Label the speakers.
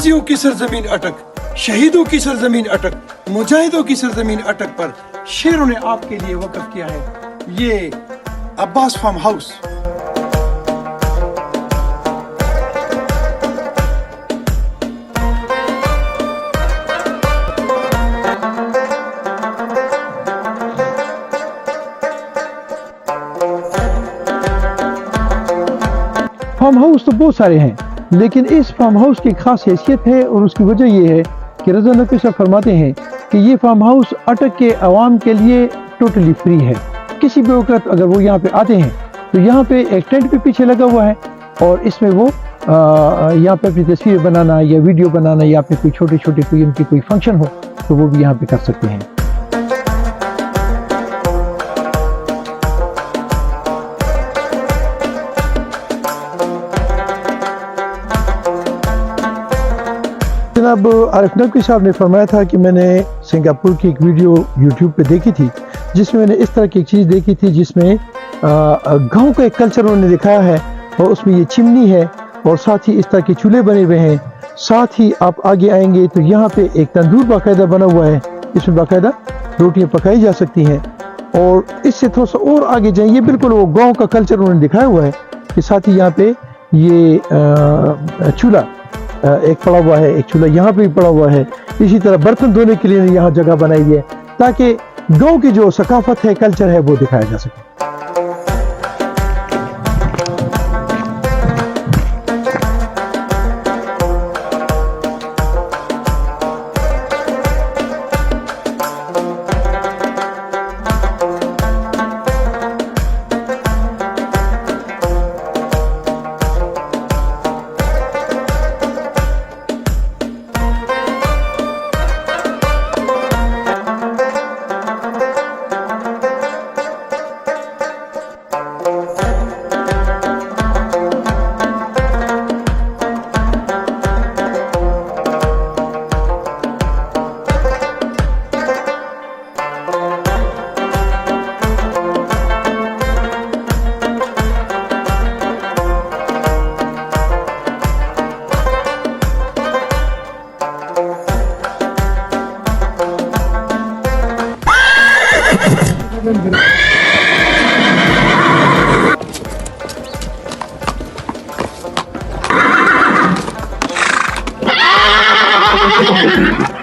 Speaker 1: गाजियों की सरजमीन अटक, शहीदों की सरजमीन अटक, मुजाहिदों की सरजमीन अटक पर शेरों ने आपके लिए वक़्फ़ किया है ये Abbas farm house.
Speaker 2: Farm house तो बहुत सारे हैं, लेकिन इस फार्म हाउस की खास हैसियत है और उसकी वजह यह है कि रज़ा नकवी साहब फरमाते हैं कि ये फार्म हाउस अटक के अवाम के लिए टोटली फ्री है। किसी भी वक्त अगर वो यहाँ पे आते हैं तो यहाँ पे एक टेंट भी पीछे लगा हुआ है और इसमें वो यहाँ पे अपनी तस्वीर बनाना या वीडियो बनाना या फिर कोई छोटे छोटे कोई उनकी कोई फंक्शन हो तो वो भी यहाँ पे कर सकते हैं। जनाब आरिफ नकवी साहब ने फरमाया था कि मैंने सिंगापुर की एक वीडियो यूट्यूब पे देखी थी जिसमें मैंने इस तरह की एक चीज़ देखी थी जिसमें गांव का एक कल्चर उन्होंने दिखाया है और उसमें ये चिमनी है और साथ ही इस तरह के चूल्हे बने हुए हैं। साथ ही आप आगे आएंगे तो यहाँ पे एक तंदूर बाकायदा बना हुआ है, इसमें बाकायदा रोटियाँ पकाई जा सकती हैं। और इससे थोड़ा सा और आगे जाएंगे, बिल्कुल वो गाँव का कल्चर उन्होंने दिखाया हुआ है कि साथ ही यहाँ पे ये चूल्हा एक पड़ा हुआ है, एक चूल्हा यहाँ पे भी पड़ा हुआ है। इसी तरह बर्तन धोने के लिए यहाँ जगह बनाई है ताकि गांव की जो सकाफत है, कल्चर है, वो दिखाया जा सके।
Speaker 3: Ha ha ha ha!